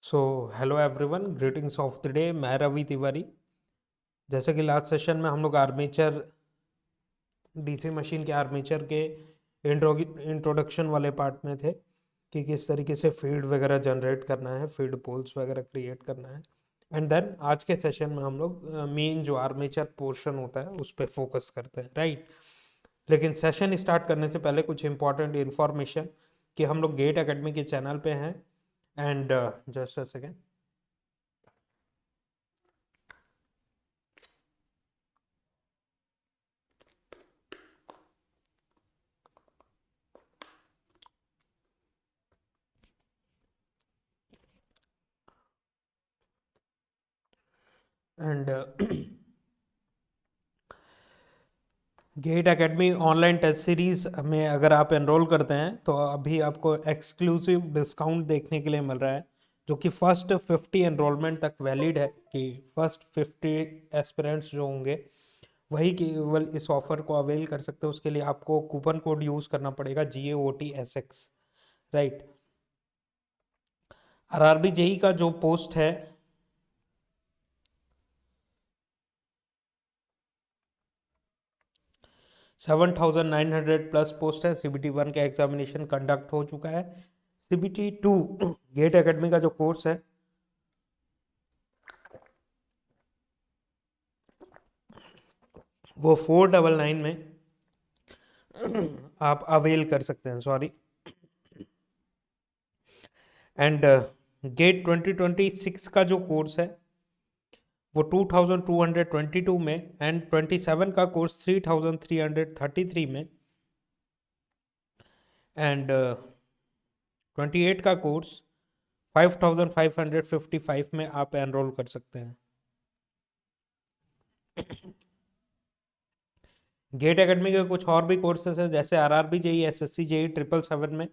So hello everyone, greetings of the day. मैं रवि तिवारी। जैसे कि लास्ट सेशन में हम लोग आर्मेचर डीसी मशीन के आर्मेचर के इंट्रोडक्शन वाले पार्ट में थे कि किस तरीके से फील्ड वगैरह जनरेट करना है, फील्ड पोल्स वगैरह क्रिएट करना है। एंड देन आज के सेशन में हम लोग मेन जो आर्मेचर पोर्शन होता है उस पर फोकस करते हैं, राइट। लेकिन सेशन स्टार्ट करने से पहले कुछ इंपॉर्टेंट इन्फॉर्मेशन कि हम लोग गेट एकेडमी के चैनल पे हैं। And just a second. And GATE Academy online test series में अगर आप एनरोल करते हैं तो अभी आपको एक्सक्लूसिव डिस्काउंट देखने के लिए मिल रहा है, जो कि फर्स्ट 50 एनरोलमेंट तक वैलिड है। कि फर्स्ट 50 एस्पिरेंट्स जो होंगे वही केवल इस ऑफर को अवेल कर सकते हैं। उसके लिए आपको कूपन कोड यूज करना पड़ेगा GAOTSX, राइट। RRB जेई का जो पोस्ट है 7,900 प्लस पोस्ट है। CBT 1 का एग्जामिनेशन कंडक्ट हो चुका है। CBT 2 गेट एकेडमी का जो कोर्स है वो 499 में आप अवेल कर सकते हैं, सॉरी। एंड गेट 2026 का जो कोर्स है वो 2222 में, एंड 27 का कोर्स 3333 में, एंड 28 का कोर्स 5555 में आप एनरोल कर सकते हैं। गेट एकेडमी के कुछ और भी कोर्सेज हैं, जैसे RRB जेई, SSC जेई 777 में,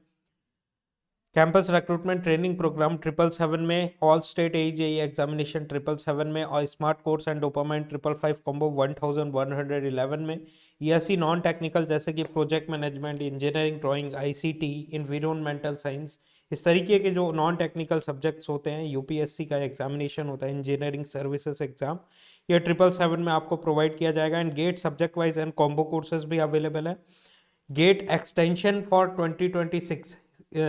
कैंपस रिक्रूटमेंट ट्रेनिंग प्रोग्राम 777 में, ऑल स्टेट AJE एग्जामिनेशन 777 में, और smart course and dopamine 555 combo 1111 में। ESE नॉन टेक्निकल जैसे कि project management, engineering, drawing, ICT, environmental science, इस तरीके के जो नॉन टेक्निकल सब्जेक्ट्स होते हैं, UPSC का एग्जामिनेशन होता है, इंजीनियरिंग सर्विसेज एग्जाम, ये 777 में आपको प्रोवाइड किया जाएगा। And GATE subject wise and combo courses भी अवेलेबल है। GATE extension for 2026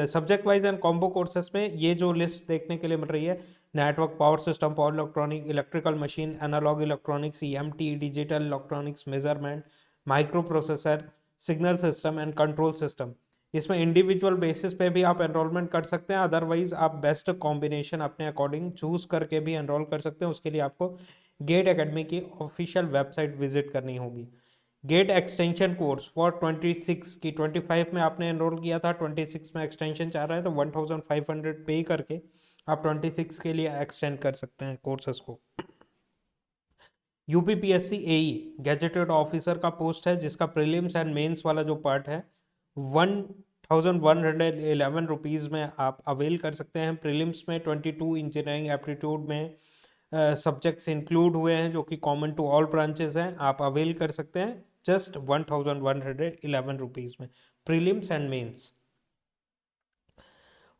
subject wise and combo courses में ये जो लिस्ट देखने के लिए मिल रही है: network, power system, power electronic, electrical machine, analog electronics, EMT, digital electronics, measurement, microprocessor, signal system and control system. इसमें इंडिविजुअल बेसिस पे भी आप एनरोलमेंट कर सकते हैं, अदरवाइज आप बेस्ट कॉम्बिनेशन अपने अकॉर्डिंग चूज करके भी एनरोल कर सकते हैं। उसके लिए आपको गेट एकेडमी की ऑफिशियल वेबसाइट विजिट करनी होगी। गेट एक्सटेंशन कोर्स फॉर 26 की 25 में आपने एनरोल किया था, 26 में एक्सटेंशन चाह रहा है तो 1500 पे करके आप 26 के लिए एक्सटेंड कर सकते हैं कोर्सेज को। UPPSC AE गैजेटेड ऑफिसर का पोस्ट है, जिसका प्रीलिम्स एंड मेंस वाला जो पार्ट है 1111 रुपीज़ में आप अवेल कर सकते हैं। प्रीलिम्स में 22 इंजीनियरिंग एप्टीट्यूड में सब्जेक्ट्स इंक्लूड हुए हैं, जो कि कॉमन टू ऑल ब्रांचेस हैं। आप अवेल कर सकते हैं जस्ट 1111 रुपीज़ में, प्रीलिम्स एंड मेंस।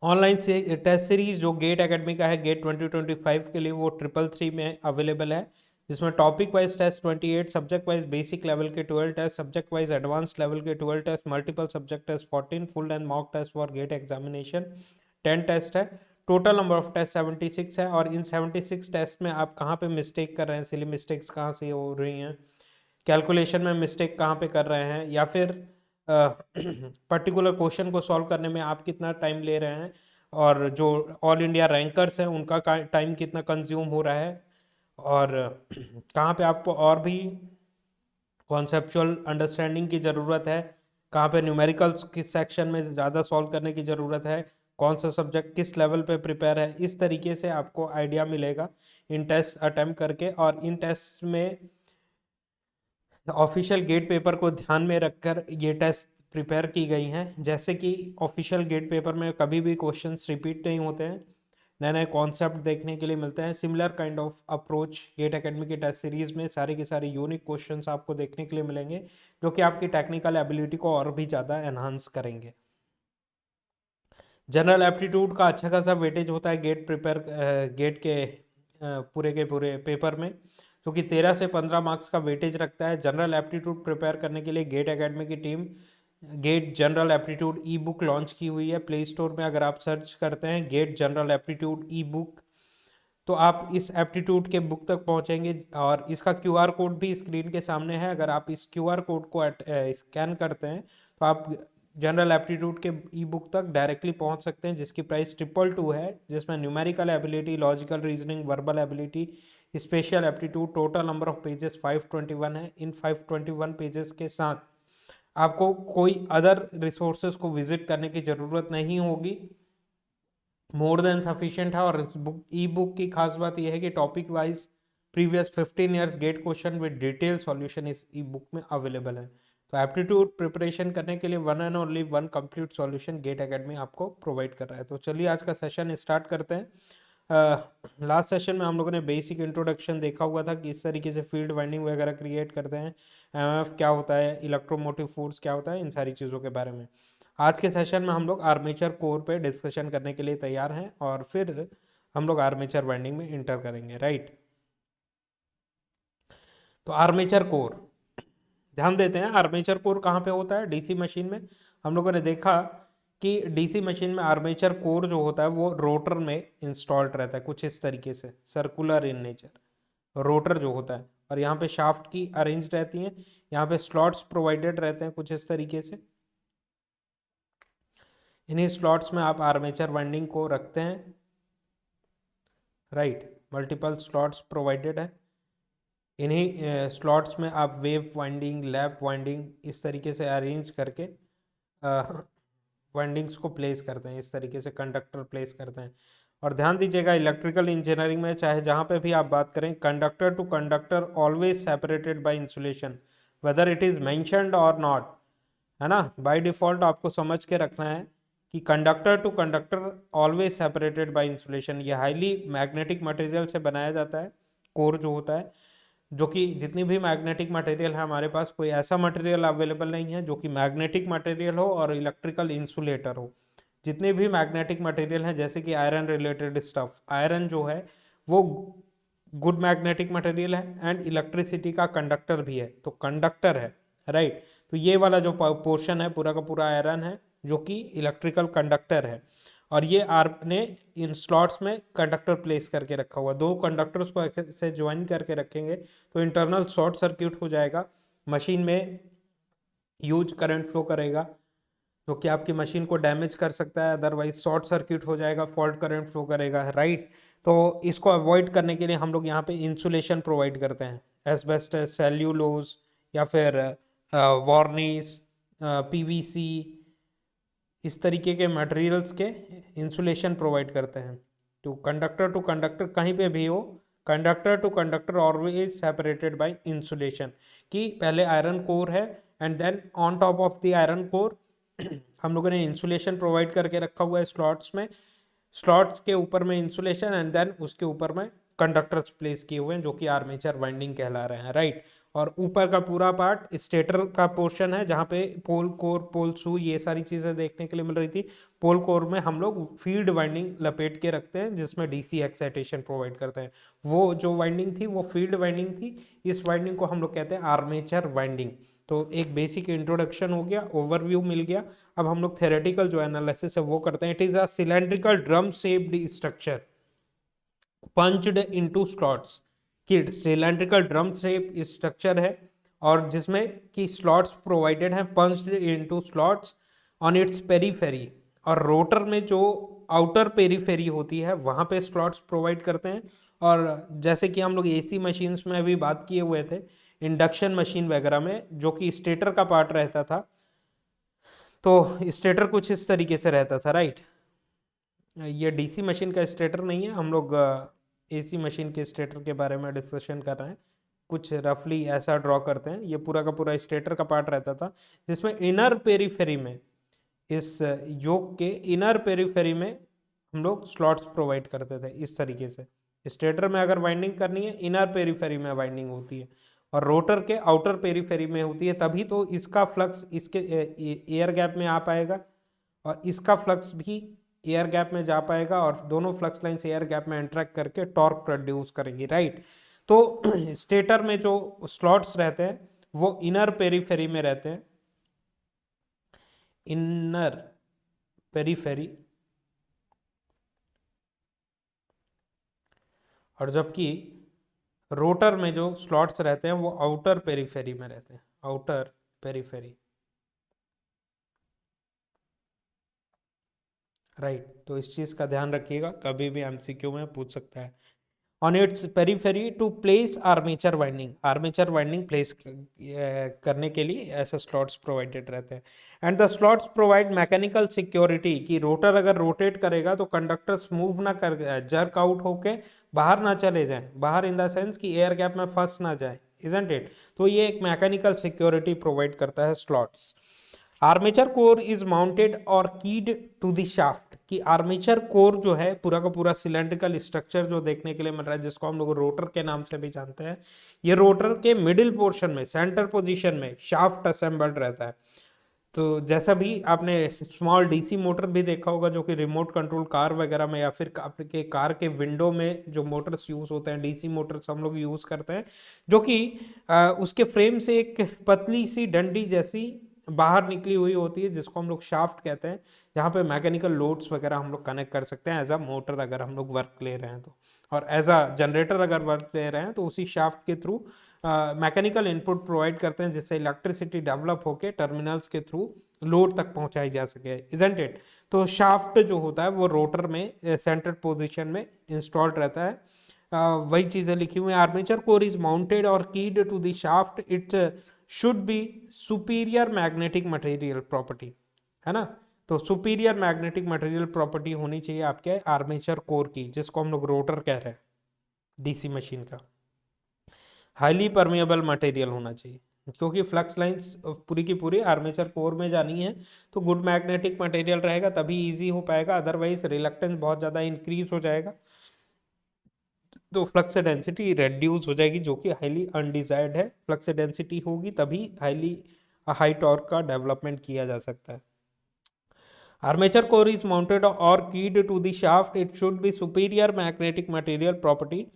ऑनलाइन से टेस्ट सीरीज जो गेट एकेडमी का है गेट 2025 के लिए, वो 333 में अवेलेबल है, जिसमें topic wise test 28, subject wise basic level के 12 test, subject wise advance level के 12 test, multiple subject test 14, full and mock test for GATE examination 10 test है। टोटल नंबर ऑफ टेस्ट 76 है। और इन 76 टेस्ट में आप कहाँ पे मिस्टेक कर रहे हैं, सिली मिस्टेक्स कहाँ से हो रही हैं, कैलकुलेशन में मिस्टेक कहाँ पे कर रहे हैं, या फिर पर्टिकुलर क्वेश्चन को सॉल्व करने में आप कितना टाइम ले रहे हैं, और जो ऑल इंडिया रैंकर्स हैं उनका टाइम कितना कंज्यूम हो रहा है, और कहाँ पे आपको और भी कॉन्सेप्चुअल अंडरस्टैंडिंग की ज़रूरत है, कहाँ पे न्यूमेरिकल्स किस सेक्शन में ज़्यादा सॉल्व करने की ज़रूरत है, कौन सा सब्जेक्ट किस लेवल पे प्रिपेयर है। इस तरीके से आपको आइडिया मिलेगा इन टेस्ट अटेम्प्ट करके। और इन टेस्ट में ऑफिशियल गेट पेपर को ध्यान में रखकर ये टेस्ट प्रिपेयर की गई हैं। जैसे कि ऑफिशियल गेट पेपर में कभी भी क्वेश्चंस रिपीट नहीं होते हैं, नए नए कॉन्सेप्ट देखने के लिए मिलते हैं। Similar kind of approach GATE academy के टेस्ट सीरीज में सारे के सारे यूनिक क्वेश्चंस आपको देखने के लिए मिलेंगे, जो कि आपकी टेक्निकल एबिलिटी को और भी ज़्यादा एनहांस करेंगे। जनरल एप्टीट्यूड का अच्छा खासा वेटेज होता है गेट के पूरे पेपर में, जो कि 13 से 15 मार्क्स का वेटेज रखता है। जनरल एप्टीट्यूड प्रिपेयर करने के लिए गेट एकेडमी की team GATE general aptitude e book launch की हुई है। प्ले स्टोर में अगर आप सर्च करते हैं GATE general aptitude e book, तो आप इस एप्टीट्यूड के बुक तक पहुंचेंगे, और इसका क्यूआर कोड भी स्क्रीन के सामने है। अगर आप इस क्यूआर कोड को स्कैन करते हैं तो आप जनरल एप्टीट्यूड के ई बुक तक डायरेक्टली पहुंच सकते हैं, जिसकी प्राइस 222 है, जिसमें numerical ability, logical reasoning, verbal ability, special aptitude, total number of pages 521 है। इन 521 पेजेस के साथ आपको कोई अदर रिसोर्सेज को विजिट करने की ज़रूरत नहीं होगी, मोर देन सफिशिएंट है। और बुक ई बुक की खास बात यह है कि topic wise previous 15 years GATE question with detail solution इस ई बुक में अवेलेबल है। तो एप्टीट्यूड प्रिपरेशन करने के लिए one and only one complete solution GATE academy आपको प्रोवाइड कर रहा है। तो चलिए आज का सेशन स्टार्ट करते हैं। लास्ट सेशन में हम लोगों ने बेसिक इंट्रोडक्शन देखा हुआ था कि इस तरीके से फील्ड वाइंडिंग वगैरह क्रिएट करते हैं, एमएफ क्या होता है, इलेक्ट्रोमोटिव फोर्स क्या होता है, इन सारी चीज़ों के बारे में। आज के सेशन में हम लोग आर्मेचर कोर पे डिस्कशन करने के लिए तैयार हैं, और फिर हम लोग आर्मेचर वाइंडिंग में इंटर करेंगे, राइट। तो आर्मेचर कोर ध्यान देते हैं, आर्मेचर कोर कहाँ पे होता है? डीसी मशीन में। हम लोगों ने देखा कि डीसी मशीन में आर्मेचर कोर जो होता है वो रोटर में इंस्टॉल्ड रहता है, कुछ इस तरीके से सर्कुलर इन नेचर रोटर जो होता है, और यहाँ पे शाफ्ट की अरेंज रहती हैं, यहाँ पे स्लॉट्स प्रोवाइडेड रहते हैं कुछ इस तरीके से। इन्हीं स्लॉट्स में आप आर्मेचर वाइंडिंग को रखते हैं, राइट। मल्टीपल स्लॉट्स प्रोवाइडेड है। इन्हीं स्लॉट्स में आप वेव वाइंडिंग, लैप वाइंडिंग इस तरीके से अरेंज करके वाइंडिंग्स को प्लेस करते हैं, इस तरीके से कंडक्टर प्लेस करते हैं। और ध्यान दीजिएगा, इलेक्ट्रिकल इंजीनियरिंग में चाहे जहाँ पे भी आप बात करें, conductor to conductor always separated by insulation, whether it is mentioned और नॉट, है ना। बाय डिफॉल्ट आपको समझ के रखना है कि conductor to conductor always separated by insulation. ये हाईली मैग्नेटिक मटेरियल से बनाया जाता है कोर जो होता है, जो कि जितनी भी मैग्नेटिक मटेरियल है हमारे पास, कोई ऐसा मटेरियल अवेलेबल नहीं है जो कि मैग्नेटिक मटेरियल हो और इलेक्ट्रिकल इंसुलेटर हो। जितने भी मैग्नेटिक मटेरियल हैं, जैसे कि आयरन रिलेटेड स्टफ, आयरन जो है वो गुड मैग्नेटिक मटेरियल है एंड इलेक्ट्रिसिटी का कंडक्टर भी है, तो कंडक्टर है, राइट। तो ये वाला जो पोर्शन है पूरा का पूरा आयरन है, जो कि इलेक्ट्रिकल कंडक्टर है। और ये आर्प ने इन स्लॉट्स में कंडक्टर प्लेस करके रखा हुआ, दो कंडक्टर्स को ऐसे ज्वाइन करके रखेंगे तो इंटरनल शॉर्ट सर्किट हो जाएगा, मशीन में ह्यूज करंट फ्लो करेगा, जो कि आपकी मशीन को डैमेज कर सकता है। अदरवाइज शॉर्ट सर्किट हो जाएगा, फॉल्ट करंट फ्लो करेगा, राइट। तो इसको अवॉइड करने के लिए हम लोग यहाँ पे इंसुलेशन प्रोवाइड करते हैं, एस्बेस्टस, सेल्यूलोज, या फिर वार्निस, पीवीसी, इस तरीके के मटेरियल्स के इंसुलेशन प्रोवाइड करते हैं। टू कंडक्टर कहीं पे भी हो, conductor to conductor always separated by insulation, कि पहले आयरन कोर है and then on top of the iron core हम लोगों ने इंसुलेशन प्रोवाइड करके रखा हुआ है स्लॉट्स में, स्लॉट्स के ऊपर में इंसुलेशन एंड देन उसके ऊपर में कंडक्टर्स प्लेस किए हुए हैं, जो कि आर्मेचर वाइंडिंग कहला रहे हैं, राइट। और ऊपर का पूरा पार्ट स्टेटर का पोर्शन है, जहाँ पे पोल कोर, पोल शू, ये सारी चीज़ें देखने के लिए मिल रही थी। पोल कोर में हम लोग फील्ड वाइंडिंग लपेट के रखते हैं, जिसमें डीसी एक्साइटेशन प्रोवाइड करते हैं। वो जो वाइंडिंग थी वो फील्ड वाइंडिंग थी, इस वाइंडिंग को हम लोग कहते हैं आर्मेचर वाइंडिंग। तो एक बेसिक इंट्रोडक्शन हो गया, ओवरव्यू मिल गया। अब हम लोग थेरेटिकल जो एनालिसिस है वो करते हैं। It is a cylindrical drum shaped structure punched into slots, कि सिलेंड्रिकल ड्रम शेप स्ट्रक्चर है और जिसमें कि स्लॉट्स प्रोवाइडेड हैं, punched into slots on its periphery. और रोटर में जो आउटर पेरीफेरी होती है वहाँ पे स्लॉट्स प्रोवाइड करते हैं। और जैसे कि हम लोग एसी मशीन्स में भी बात किए हुए थे, इंडक्शन मशीन वगैरह में जो कि स्टेटर का पार्ट रहता था, तो स्टेटर कुछ इस तरीके से रहता था, राइट। ये डीसी मशीन का स्टेटर नहीं है, हम लोग एसी मशीन के स्टेटर के बारे में डिस्कशन कर रहे हैं। कुछ रफली ऐसा ड्रॉ करते हैं, ये पूरा का पूरा स्टेटर का पार्ट रहता था, जिसमें इनर पेरीफेरी में, इस योक के इनर पेरीफेरी में हम लोग स्लॉट्स प्रोवाइड करते थे इस तरीके से। स्टेटर में अगर वाइंडिंग करनी है, इनर पेरीफेरी में वाइंडिंग होती है, और रोटर के आउटर पेरीफेरी में होती है, तभी तो इसका फ्लक्स इसके एयर गैप में आ पाएगा, और इसका फ्लक्स भी एयर गैप में जा पाएगा और दोनों फ्लक्स लाइंस एयर गैप में इंटरेक्ट करके टॉर्क प्रोड्यूस करेंगी, राइट। तो स्टेटर में जो स्लॉट्स रहते हैं वो इनर पेरीफेरी में रहते हैं, इनर पेरीफेरी, और जबकि रोटर में जो स्लॉट्स रहते हैं वो आउटर पेरीफेरी में रहते हैं, आउटर पेरीफेरी, राइट। तो इस चीज का ध्यान रखिएगा, कभी भी एमसीक्यू में पूछ सकता है। On its periphery to place armature winding, armature winding place करने के लिए ऐसे स्लॉट्स प्रोवाइडेड रहते हैं। And the slots provide mechanical security कि रोटर अगर रोटेट करेगा तो कंडक्टर्स मूव ना कर जर्क आउट होके बाहर ना चले जाएं, बाहर इन द सेंस कि एयर गैप में फंस ना जाए, इजंट इट। तो ये एक मैकेनिकल सिक्योरिटी प्रोवाइड करता है slots. Armature core is mounted और कीड टू द शाफ्ट, कि आर्मेचर कोर जो है पूरा का पूरा सिलेंड्रिकल स्ट्रक्चर जो देखने के लिए मिल रहा है, जिसको हम लोग रोटर के नाम से भी जानते हैं, ये रोटर के मिडिल पोर्शन में, सेंटर पोजीशन में शाफ्ट असेंबल्ड रहता है। तो जैसा भी आपने स्मॉल डीसी मोटर भी देखा होगा जो कि रिमोट कंट्रोल कार वगैरह में या फिर आपके कार के विंडो में जो मोटर्स यूज होते हैं, डीसी मोटर्स हम लोग यूज करते हैं, जो कि उसके फ्रेम से एक पतली सी डंडी जैसी बाहर निकली हुई होती है, जिसको हम लोग शाफ्ट कहते हैं, जहाँ पे मैकेनिकल लोड्स वगैरह हम लोग कनेक्ट कर सकते हैं एज अ मोटर अगर हम लोग वर्क ले रहे हैं तो, और एज अ जनरेटर अगर वर्क ले रहे हैं तो उसी शाफ्ट के थ्रू मैकेनिकल इनपुट प्रोवाइड करते हैं, जिससे इलेक्ट्रिसिटी डेवलप होकर टर्मिनल्स के थ्रू लोड तक पहुंचाई जा सके, इजंट इट। तो शाफ्ट जो होता है वो रोटर में सेंटर पोजीशन में इंस्टॉल्ड रहता है। वही चीजें लिखी हुई, आर्मेचर कोर इज माउंटेड और keyed to the shaft, it should be superior magnetic material property, है ना। तो सुपीरियर मैग्नेटिक मटेरियल प्रॉपर्टी होनी चाहिए आपके आर्मेचर कोर की, जिसको हम लोग रोटर कह रहे हैं डीसी मशीन का। हाईली परमेएबल मटेरियल होना चाहिए, क्योंकि फ्लक्स लाइंस पूरी की पूरी आर्मेचर कोर में जानी है, तो गुड मैग्नेटिक मटेरियल रहेगा तभी इजी हो पाएगा, अदरवाइज रिलक्टेंस बहुत ज़्यादा इंक्रीज हो जाएगा, तो फ्लक्स डेंसिटी रेड्यूस हो जाएगी, जो कि हाईली अनडिजायर्ड है। फ्लक्स डेंसिटी होगी तभी हाई टॉर्क का डेवलपमेंट किया जा सकता है। आर्मेचर कोर इज माउंटेड और keyed to the shaft, it should be superior magnetic material property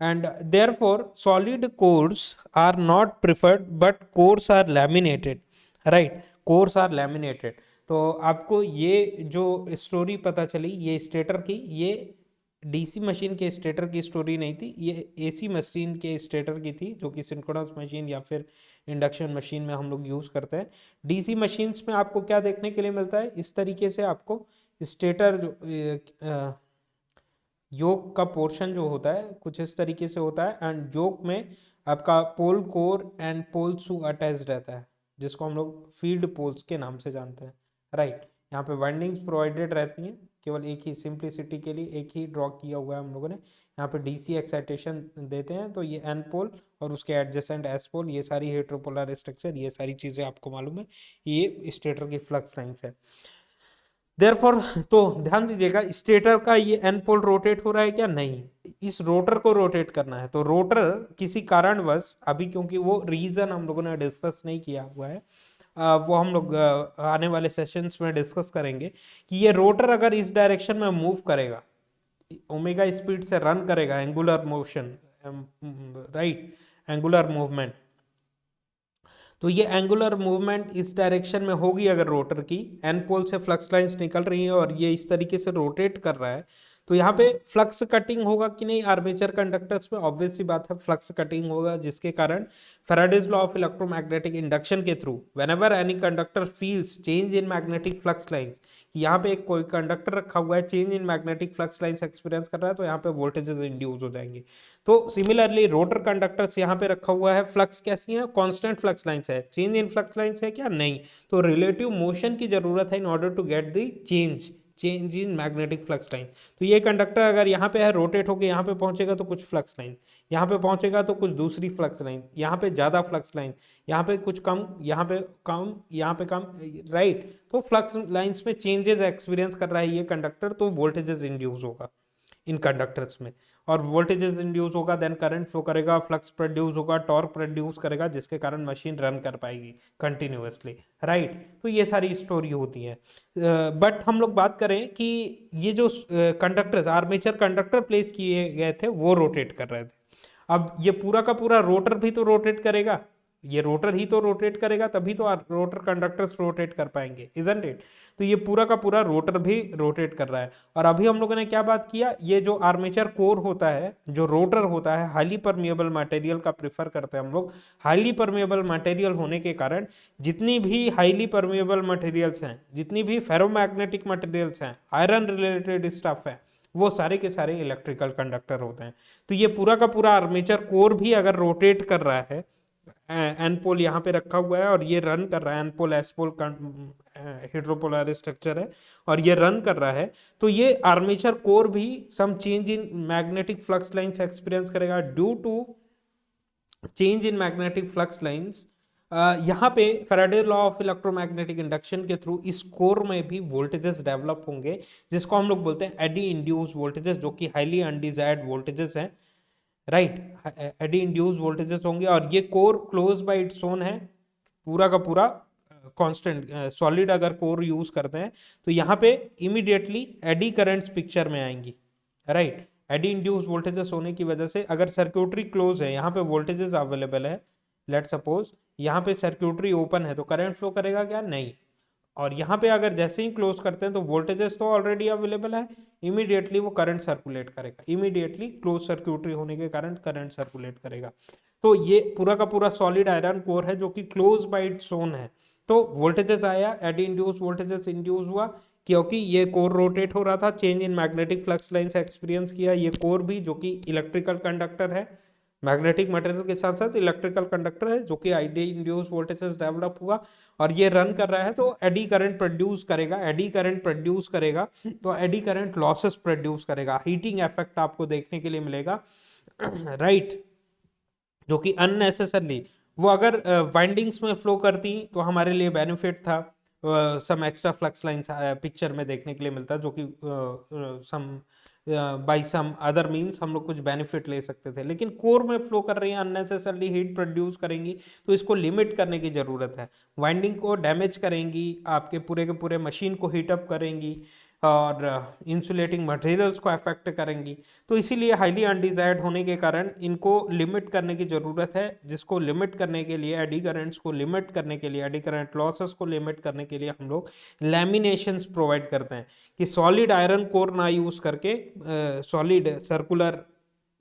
and therefore solid cores are not preferred but cores are laminated, right, cores are laminated। तो आपको ये जो story पता चली ये stator की, ये डीसी मशीन के स्टेटर की स्टोरी नहीं थी, ये एसी मशीन के स्टेटर की थी, जो कि सिंक्रोनस मशीन या फिर इंडक्शन मशीन में हम लोग यूज करते हैं। डीसी मशीन्स में आपको क्या देखने के लिए मिलता है, इस तरीके से आपको स्टेटर जो योक का पोर्शन जो होता है कुछ इस तरीके से होता है, एंड योक में आपका pole core and pole shoe attach रहता है, जिसको हम लोग फील्ड पोल्स के नाम से जानते हैं, राइट। यहाँ पे वाइंडिंग्स प्रोवाइडेड रहती हैं, केवल एक ही सिंप्लिसिटी के लिए एक ही ड्रॉ किया हुआ है हम लोगों ने। यहाँ पे डीसी एक्साइटेशन देते हैं, तो ये एन पोल और उसके एडजेसेंट एस पोल, ये सारी हेट्रोपोलर स्ट्रक्चर, ये सारी चीज़ें आपको मालूम है, ये स्टेटर की फ्लक्स लाइंस है। देयरफॉर तो ध्यान दीजिएगा, स्टेटर का ये एन पोल रोटेट हो रहा है क्या, नहीं, इस रोटर को रोटेट करना है। तो रोटर किसी कारणवश अभी, क्योंकि वो रीजन हम लोगों ने डिस्कस नहीं किया हुआ है, वो हम लोग आने वाले सेशंस में डिस्कस करेंगे कि ये रोटर अगर इस डायरेक्शन में मूव करेगा, ओमेगा स्पीड से रन करेगा, angular motion, right, angular movement, तो ये एंगुलर मूवमेंट इस डायरेक्शन में होगी अगर रोटर की, एन पोल से फ्लक्स लाइंस निकल रही है और ये इस तरीके से रोटेट कर रहा है, तो यहाँ पे फ्लक्स कटिंग होगा कि नहीं, आर्मेचर कंडक्टर्स में ऑब्वियस सी बात है फ्लक्स कटिंग होगा, जिसके कारण Faraday's law of electromagnetic induction के through whenever any conductor feels change in magnetic flux lines, यहाँ पे एक कोई कंडक्टर रखा हुआ है, change in magnetic flux lines experience कर रहा है, तो यहाँ पे वोल्टेजेस इंड्यूस हो जाएंगे। तो सिमिलरली रोटर कंडक्टर्स यहाँ पे रखा हुआ है, फ्लक्स कैसी है, कांस्टेंट फ्लक्स लाइंस है, चेंज इन फ्लक्स लाइंस है क्या, नहीं, तो रिलेटिव मोशन की जरूरत है in order to get the change in magnetic flux line. तो ये कंडक्टर अगर यहाँ पे है, रोटेट होकर यहाँ पे पहुंचेगा तो कुछ फ्लक्स लाइन, यहाँ पे पहुंचेगा तो कुछ दूसरी फ्लक्स लाइन, यहाँ पे ज़्यादा फ्लक्स लाइन, यहाँ पे कुछ कम, यहाँ पे कम, यहाँ पे कम, राइट। तो फ्लक्स लाइंस में चेंजेस एक्सपीरियंस कर रहा है ये कंडक्टर, तो वोल्टेजेस इंड्यूस होगा, इन कंडक्टर्स में, और वोल्टेजेस इंड्यूस होगा, देन करंट फ्लो करेगा, फ्लक्स प्रोड्यूस होगा, टॉर्क प्रोड्यूस करेगा, जिसके कारण मशीन रन कर पाएगी कंटिन्यूअसली, राइट। तो ये सारी स्टोरी होती है। बट हम लोग बात करें कि ये जो कंडक्टर्स, आर्मेचर कंडक्टर प्लेस किए गए थे वो रोटेट कर रहे थे। अब ये पूरा का पूरा रोटर भी तो रोटेट करेगा, ये रोटर ही तो रोटेट करेगा, तभी तो रोटर कंडक्टर्स रोटेट कर पाएंगे, इजंट इट। तो ये पूरा का पूरा रोटर भी रोटेट कर रहा है। और अभी हम लोगों ने क्या बात किया, ये जो आर्मेचर कोर होता है, जो रोटर होता है, हाईली परमिएबल मटेरियल का प्रेफर करते हैं हम लोग। हाईली परमिएबल मटेरियल होने के कारण जितनी भी हाईली परमिएबल मटेरियल्स हैं, जितनी भी फेरोमैग्नेटिक मटेरियल्स हैं, आयरन रिलेटेड स्टफ है, वो सारे के सारे इलेक्ट्रिकल कंडक्टर होते हैं। तो ये पूरा का पूरा आर्मेचर कोर भी अगर रोटेट कर रहा है, एन पोल यहाँ पे रखा हुआ है और ये रन कर रहा है, N pole S pole heteropolar structure है और ये रन कर रहा है, तो ये आर्मेचर कोर भी some change in magnetic flux lines experience करेगा। Due to change in magnetic flux lines, यहाँ पे Faraday law of electromagnetic induction के थ्रू इस कोर में भी वोल्टेजेस डेवलप होंगे, जिसको हम लोग बोलते हैं एडी इंड्यूस वोल्टेजेस, जो कि हाईली अनडिजायर्ड वोल्टेजेस हैं, राइट। एडी इंड्यूस वोल्टेजेस होंगे। और ये core close by its own है, पूरा का पूरा कांस्टेंट सॉलिड अगर कोर यूज करते हैं तो यहाँ पे इमीडिएटली एडी करंट्स पिक्चर में आएंगी, राइट। एडी इंड्यूस वोल्टेजेस होने की वजह से अगर सर्क्यूटरी क्लोज है, यहाँ पे वोल्टेजेस अवेलेबल है, लेट सपोज यहाँ पे सर्क्यूटरी ओपन है, तो करंट फ्लो करेगा क्या? नहीं। और यहाँ पे अगर जैसे ही क्लोज करते हैं तो वोल्टेजेस तो ऑलरेडी अवेलेबल है, इमीडिएटली वो करंट सर्कुलेट करेगा, इमीडिएटली क्लोज सर्क्यूटरी होने के कारण करंट सर्कुलेट करेगा। तो ये पूरा का पूरा सॉलिड आयरन कोर है जो कि क्लोज बाय इट्स ओन है। तो वोल्टेजेस आया, एडी इंड्यूस वोल्टेजेस इंड्यूस हुआ क्योंकि ये कोर रोटेट हो रहा था, change in magnetic flux lines experience किया ये कोर भी, जो कि इलेक्ट्रिकल कंडक्टर है, मैग्नेटिक मटेरियल के साथ साथ इलेक्ट्रिकल कंडक्टर है, जो कि आईडी इंड्यूस वोल्टेजेस डेवलप हुआ और ये रन कर रहा है, तो एडी करंट प्रोड्यूस करेगा। एडी करंट प्रोड्यूस करेगा तो एडी करंट लॉसेस प्रोड्यूस करेगा, हीटिंग इफेक्ट आपको देखने के लिए मिलेगा, राइट, जो कि अननेसेसरली वो अगर वाइंडिंग्स में फ्लो करती तो हमारे लिए बेनिफिट था, some extra flux lines picture में देखने के लिए मिलता, जो कि some by some other means हम लोग कुछ बेनिफिट ले सकते थे। लेकिन कोर में फ्लो कर रही है, अननेसेसरली हीट प्रोड्यूस करेंगी, तो इसको लिमिट करने की ज़रूरत है। वाइंडिंग को डैमेज करेंगी, आपके पूरे के पूरे मशीन को हीटअप करेंगी और इंसुलेटिंग मटेरियल्स को अफेक्ट करेंगी। तो इसीलिए हाईली अनडिजायर्ड होने के कारण इनको लिमिट करने की ज़रूरत है, जिसको लिमिट करने के लिए, एडी करंट्स को लिमिट करने के लिए, एडी करंट लॉसेस को लिमिट करने के लिए हम लोग लैमिनेशंस प्रोवाइड करते हैं कि सॉलिड आयरन कोर ना यूज़ करके, सॉलिड सर्कुलर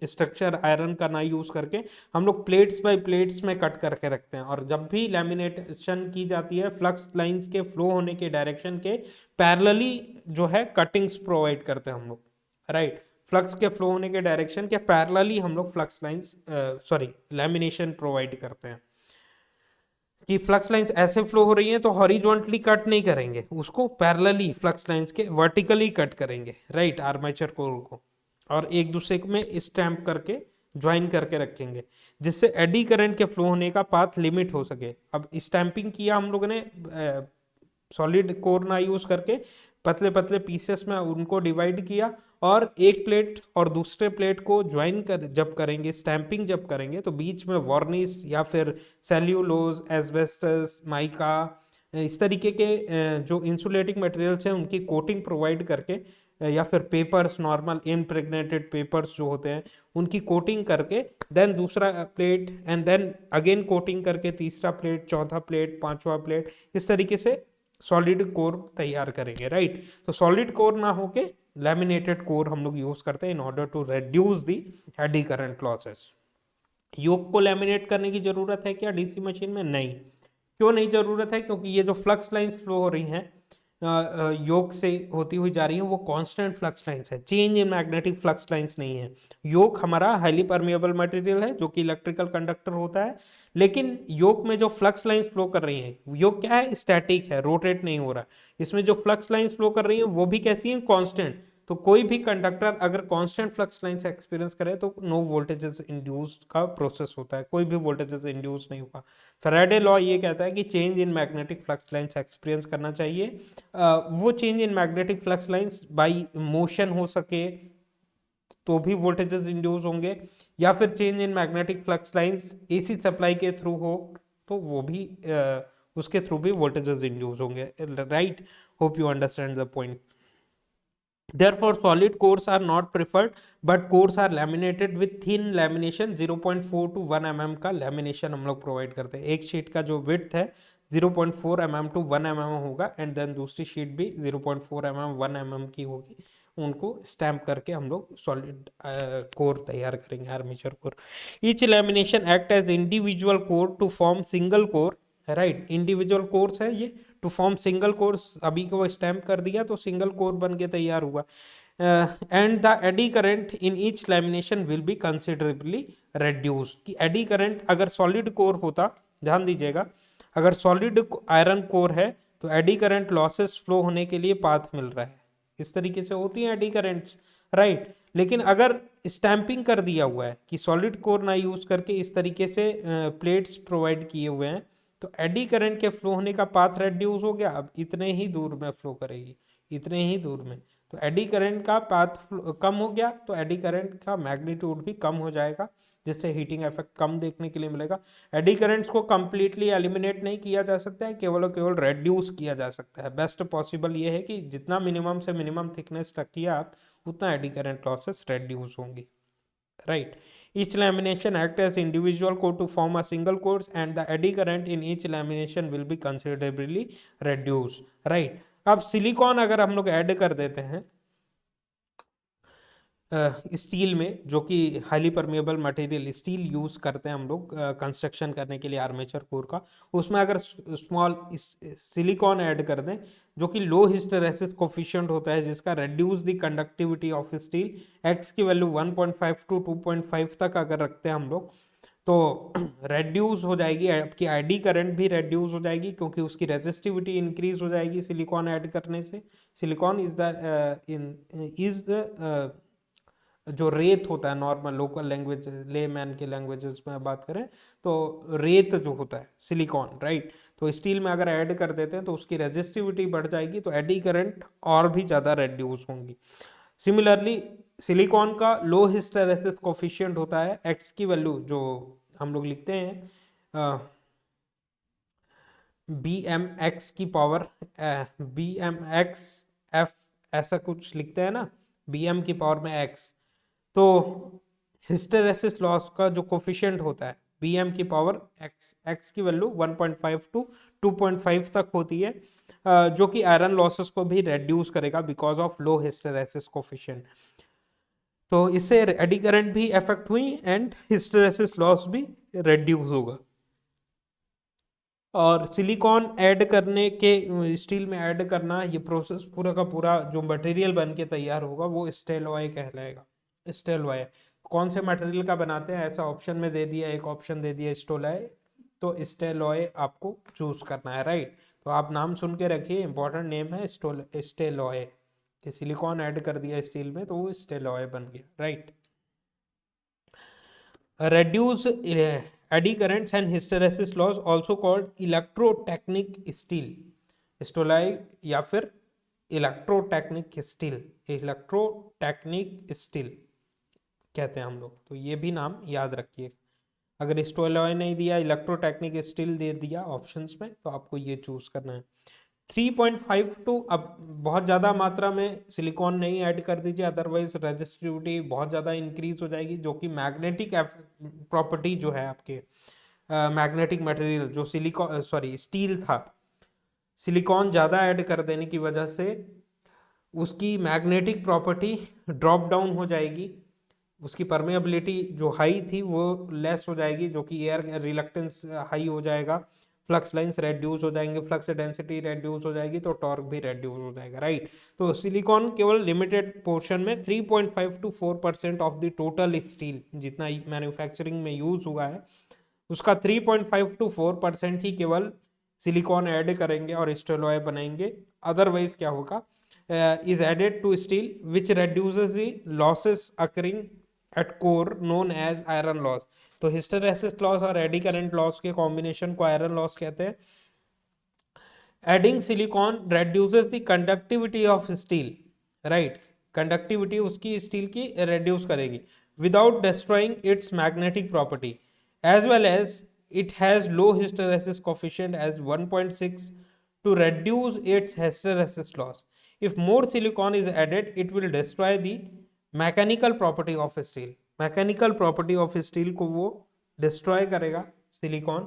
स्ट्रक्चर आयरन का ना यूज करके हम लोग प्लेट्स बाय प्लेट्स में कट करके रखते हैं। और जब भी लैमिनेशन की जाती है, फ्लक्स लाइंस के फ्लो होने के डायरेक्शन के पैरेलली जो है कटिंग्स प्रोवाइड करते हैं हम लोग, राइट। फ्लक्स के फ्लो होने के डायरेक्शन के पैरेलली हम लोग फ्लक्स लाइंस लैमिनेशन प्रोवाइड करते हैं कि फ्लक्स लाइंस ऐसे फ्लो हो रही हैं तो हॉरिजॉन्टली कट नहीं करेंगे उसको, पैरेलली फ्लक्स लाइंस के वर्टिकली कट करेंगे, राइट, आर्मेचर कोर को, और एक दूसरे में स्टैम्प करके ज्वाइन करके रखेंगे, जिससे एडी करंट के फ्लो होने का पाथ लिमिट हो सके। अब स्टैंपिंग किया हम लोगों ने सॉलिड कोर ना यूज करके, पतले पतले पीसेस में उनको डिवाइड किया और एक प्लेट और दूसरे प्लेट को ज्वाइन कर जब करेंगे, स्टैंपिंग जब करेंगे, तो बीच में वार्निश या फिर सेल्यूलोज, एस्बेस्टस, माइका, इस तरीके के जो इंसुलेटिंग मटेरियल्स हैं उनकी कोटिंग प्रोवाइड करके, या फिर पेपर्स, नॉर्मल इम्प्रेग्नेटेड पेपर्स जो होते हैं उनकी कोटिंग करके, देन दूसरा plate and then again coating करके तीसरा प्लेट, चौथा प्लेट, पांचवा प्लेट, इस तरीके से सॉलिड कोर तैयार करेंगे, राइट। तो सॉलिड कोर ना होके लैमिनेटेड कोर हम लोग यूज करते हैं in order to reduce the eddy current losses. Yoke को लैमिनेट करने की जरूरत है क्या डीसी मशीन में? नहीं। क्यों नहीं जरूरत है? क्योंकि ये जो फ्लक्स लाइंस फ्लो हो रही हैं योक से होती हुई जा रही है, वो कांस्टेंट फ्लक्स लाइंस है, change in magnetic flux lines नहीं है। योक हमारा हाईली परमिएबल मटेरियल है जो कि इलेक्ट्रिकल कंडक्टर होता है, लेकिन योक में जो फ्लक्स लाइंस फ्लो कर रही हैं, योक क्या है? स्टैटिक है, रोटेट नहीं हो रहा। इसमें जो फ्लक्स लाइंस फ्लो कर रही हैं वो भी कैसी हैं? कांस्टेंट। तो कोई भी कंडक्टर अगर कांस्टेंट फ्लक्स लाइंस एक्सपीरियंस करे तो नो वोल्टेजेस इंड्यूस का प्रोसेस होता है, कोई भी वोल्टेजेस इंड्यूस नहीं होगा। फैराडे लॉ ये कहता है कि change in magnetic flux lines experience करना चाहिए। वो change in magnetic flux lines bye motion हो सके, तो भी वोल्टेजेस इंड्यूस होंगे, या फिर change in magnetic flux lines AC supply के थ्रू हो तो वो भी उसके थ्रू भी वोल्टेजेस इंड्यूस होंगे, right. Hope you understand the point. Therefore, solid cores are not preferred, but cores are laminated with thin lamination 0.4 to 1 mm का lamination हम लोग प्रोवाइड करते हैं। एक शीट का जो विड्थ है 0.4 mm to 1 mm होगा, एंड देन दूसरी शीट भी 0.4 mm 1 mm की होगी। उनको स्टैम्प करके हम लोग सॉलिड कोर तैयार करेंगे, armature core. Each lamination act as individual core to form single core, right. Individual cores है ये टू फॉर्म सिंगल कोर्स, अभी को स्टैम्प कर दिया तो सिंगल कोर बन के तैयार हुआ। And the eddy current in each lamination will be considerably reduce. कि एडी करंट अगर सॉलिड कोर होता, ध्यान दीजिएगा, अगर सॉलिड आयरन कोर है तो एडी करंट लॉसेस फ्लो होने के लिए पाथ मिल रहा है, इस तरीके से होती है एडी करंट्स, राइट। लेकिन अगर स्टैंपिंग कर दिया हुआ है कि सॉलिड कोर ना यूज करके इस तरीके से प्लेट्स प्रोवाइड किए हुए हैं, तो एडी करंट के फ्लो होने का पाथ रेड्यूस हो गया, अब इतने ही दूर में फ्लो करेगी, इतने ही दूर में। तो एडी करंट का पाथ कम हो गया तो एडी करंट का मैग्नीट्यूड भी कम हो जाएगा, जिससे हीटिंग इफेक्ट कम देखने के लिए मिलेगा। एडी करंट्स को कंप्लीटली एलिमिनेट नहीं किया जा सकता है, केवल और केवल रेड्यूस किया जा सकता है। बेस्ट पॉसिबल ये है कि जितना मिनिमम से मिनिमम थिकनेस रखिए आप, उतना एडी करंट लॉसेस रेड्यूस होंगी, right? Each lamination act as individual core to form a single course, and the eddy current in each lamination will be considerably reduced, right? अब silicon अगर हम लोग add कर देते हैं स्टील में, जो कि highly permeable material steel use करते हैं हम लोग कंस्ट्रक्शन करने के लिए आर्मेचर कोर का, उसमें अगर स्मॉल सिलिकॉन ऐड कर दें जो कि लो हिस्टेरेसिस कोफिशिएंट होता है, जिसका reduce the conductivity of steel, x की वैल्यू 1.5 टू 2.5 तक अगर रखते हैं हम लोग, तो रेड्यूस हो जाएगी आपकी आईडी करंट भी रेड्यूस हो जाएगी, क्योंकि उसकी रेजिस्टिविटी इंक्रीज हो जाएगी सिलिकॉन ऐड करने से। सिलिकॉन इज द जो रेत होता है, नॉर्मल लोकल लैंग्वेज लेमैन के लैंग्वेजेस में बात करें तो रेत जो होता है सिलिकॉन, राइट। तो स्टील में अगर ऐड कर देते हैं तो उसकी रेजिस्टिविटी बढ़ जाएगी, तो एडी करंट और भी ज़्यादा रेड्यूस होंगी। सिमिलरली सिलिकॉन का लो हिस्टेरेसिस कोफिशिएंट होता है, एक्स की वैल्यू जो हम लोग लिखते हैं बी एम एक्स की power B M X F, ऐसा कुछ लिखते हैं ना, बी एम की पावर में एक्स। तो हिस्टेरेसिस लॉस का जो कोफिशिएंट होता है bm की पावर x की वैल्यू 1.5 टू 2.5 तक होती है, जो कि आयरन लॉसेस को भी रेड्यूस करेगा because of low hysteresis coefficient. तो इससे एडी करंट भी इफेक्ट हुई एंड हिस्टेरेसिस लॉस भी रेड्यूस होगा। और सिलिकॉन ऐड करने के, स्टील में ऐड करना, ये प्रोसेस पूरा का पूरा जो मटेरियल बन के तैयार होगा वो स्टेलॉय कहलाएगा। स्टेलॉय कौन से मटेरियल का बनाते हैं, ऐसा ऑप्शन में दे दिया, एक ऑप्शन दे दिया स्टोलॉय, तो स्टेलॉय आपको चूज करना है, राइट। तो आप नाम सुन के रखिए, इंपॉर्टेंट नेम है स्टेलॉय, कि सिलिकॉन ऐड कर दिया स्टील में तो वो स्टेलॉय बन गया, right. reduce eddy currents and hysteresis loss also called electrotechnic steel, स्टोलाई या फिर इलेक्ट्रोटेक्निक स्टील, इलेक्ट्रोटेक्निक स्टील कहते हैं हम लोग, तो ये भी नाम याद रखिए। अगर स्टोलॉय नहीं दिया, इलेक्ट्रोटेक्निक स्टील दे दिया ऑप्शंस में, तो आपको ये चूज करना है। 3.5 टू, अब बहुत ज़्यादा मात्रा में सिलिकॉन नहीं ऐड कर दीजिए, अदरवाइज रेजिस्टिविटी बहुत ज़्यादा इंक्रीज हो जाएगी, जो कि मैग्नेटिक प्रॉपर्टी जो है आपके मैग्नेटिक मटेरियल जो सिलिकॉन स्टील था, सिलिकॉन ज़्यादा ऐड कर देने की वजह से उसकी मैग्नेटिक प्रॉपर्टी ड्रॉप डाउन हो जाएगी, उसकी परमेबिलिटी जो हाई थी वो लेस हो जाएगी, जो कि एयर रिलक्टेंस हाई हो जाएगा, फ्लक्स लाइंस रेड्यूस हो जाएंगे, फ्लक्स डेंसिटी रेड्यूस हो जाएगी, तो टॉर्क भी रेड्यूस हो जाएगा, राइट। तो सिलिकॉन केवल लिमिटेड पोर्शन में 3.5 to 4% of the total steel जितना मैन्युफैक्चरिंग में यूज हुआ है, उसका 3.5 टू 4% ही केवल सिलिकॉन ऐड करेंगे और स्टेलॉय बनाएंगे। अदरवाइज क्या होगा, is added to steel which reduces the losses occurring at core known as iron loss. तो हिस्टेरेसिस लॉस और एडी करंट लॉस के कॉम्बिनेशन को आयरन लॉस कहते हैं। Adding silicon reduces the conductivity of steel, right. Conductivity उसकी steel की reduce करेगी without destroying its magnetic property, as well as it has low hysteresis coefficient as 1.6 to reduce its hysteresis loss. If more silicon is added, it will destroy the mechanical property of steel. Mechanical property of steel को वो destroy करेगा silicon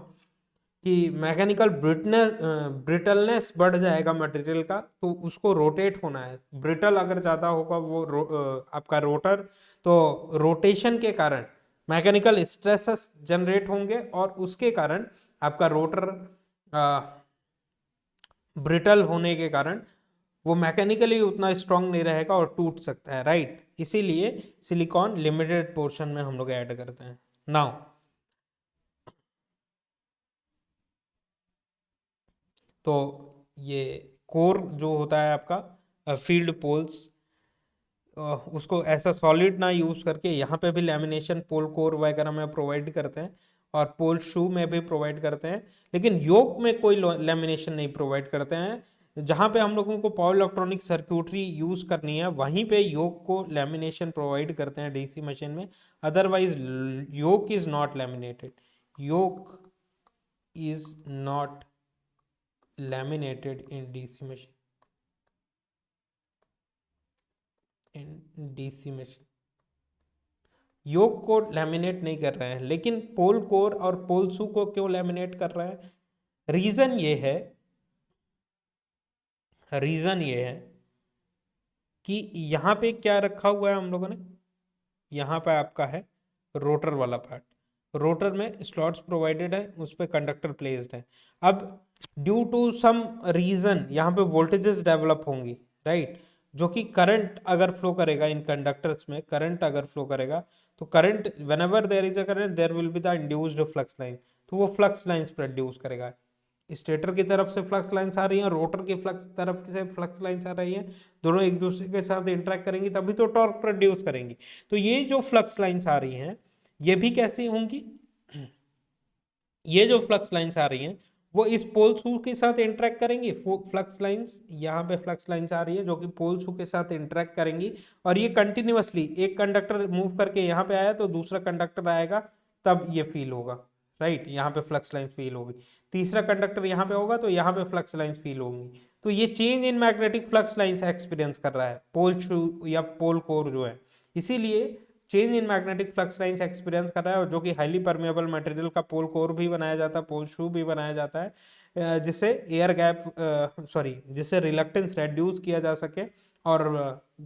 कि mechanical brittleness बढ़ जाएगा material का, तो उसको rotate होना है। ब्रिटल अगर ज़्यादा होगा वो आपका रोटर, तो रोटेशन के कारण मैकेनिकल स्ट्रेसेस जनरेट होंगे और उसके कारण आपका रोटर ब्रिटल होने के कारण वो मैकेनिकली उतना स्ट्रांग नहीं रहेगा और टूट सकता है, राइट। इसीलिए सिलिकॉन लिमिटेड पोर्शन में हम लोग ऐड करते हैं। नाउ तो ये कोर जो होता है आपका फील्ड पोल्स, उसको ऐसा सॉलिड ना यूज करके यहाँ पे भी लेमिनेशन पोल कोर वगैरह में प्रोवाइड करते हैं और पोल शू में भी प्रोवाइड करते हैं, लेकिन योक में कोई लेमिनेशन नहीं प्रोवाइड करते हैं। जहाँ पे हम लोगों को पावर इलेक्ट्रॉनिक सर्क्यूटरी यूज करनी है वहीं पे योक को लेमिनेशन प्रोवाइड करते हैं डीसी मशीन में, otherwise yoke is not laminated. Yoke is not laminated in DC machine, yoke को लैमिनेट नहीं कर रहे हैं, लेकिन पोल कोर और पोल शू को क्यों लैमिनेट कर रहे हैं? रीजन ये है कि यहां पे क्या रखा हुआ है हम लोगों ने, यहाँ पे आपका है रोटर वाला पार्ट, रोटर में स्लॉट्स प्रोवाइडेड है, उस पर कंडक्टर प्लेस्ड है। अब ड्यू टू सम रीजन यहाँ पे वोल्टेजेस डेवलप होंगी, राइट, जो कि करंट अगर फ्लो करेगा इन कंडक्टर्स में, करंट अगर फ्लो करेगा तो current whenever there is a current there will be the induced flux line, तो वो फ्लक्स लाइंस प्रोड्यूस करेगा। स्टेटर की तरफ से फ्लक्स लाइंस आ रही हैं, रोटर की तरफ से फ्लक्स लाइंस आ रही हैं, दोनों एक दूसरे के साथ इंटरेक्ट करेंगी तभी तो टॉर्क प्रोड्यूस करेंगी। तो ये जो फ्लक्स लाइंस आ रही हैं ये भी कैसी होंगी, ये जो फ्लक्स लाइंस आ रही हैं वो इस पोल शू के साथ इंटरेक्ट करेंगी। फ्लक्स लाइंस यहाँ पे फ्लक्स लाइंस आ रही है जो कि पोल शू के साथ इंटरेक्ट करेंगी और ये कंटिन्यूअसली एक कंडक्टर मूव करके यहाँ पे आया तो दूसरा कंडक्टर आएगा तब ये फील होगा, राइट, यहाँ पे फ्लक्स लाइंस फील होगी। तीसरा कंडक्टर यहाँ पे होगा तो यहाँ पे फ्लक्स लाइंस फील होंगी। तो ये change in magnetic flux lines experience कर रहा है पोल शू या पोल कोर जो है, इसीलिए change in magnetic flux lines experience कर रहा है, और जो कि हाईली परमेबल मटेरियल का पोल कोर भी बनाया जाता है, पोल शू भी बनाया जाता है, जिससे एयर गैप जिससे रिलक्टेंस रेड्यूस किया जा सके और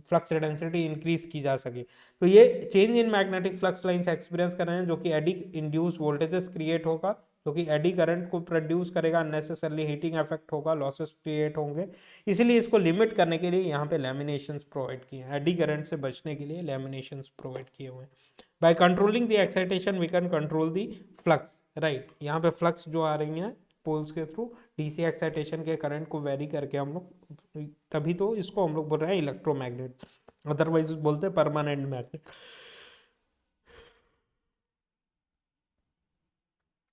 फ्लक्स डेंसिटी इंक्रीज की जा सके। तो ये change in magnetic flux lines experience कर रहे हैं जो कि एडी इंड्यूस वोल्टेजेस क्रिएट होगा, जो कि एडी करंट को प्रोड्यूस करेगा, अननेसेसरली हीटिंग इफेक्ट होगा, लॉसेस क्रिएट होंगे। इसीलिए इसको लिमिट करने के लिए यहाँ पे लैमिनेशंस प्रोवाइड किए हैं, एडी करंट से बचने के लिए लैमिनेशंस प्रोवाइड किए हुए हैं। By controlling the excitation we can control the flux, right. यहाँ पे फ्लक्स जो आ रही हैं पोल्स के थ्रू डीसी एक्साइटेशन के करंट को वेरी करके हम लोग, तभी तो इसको हम लोग बोल रहे हैं इलेक्ट्रोमैग्नेट, अदरवाइज बोलते हैं permanent magnet.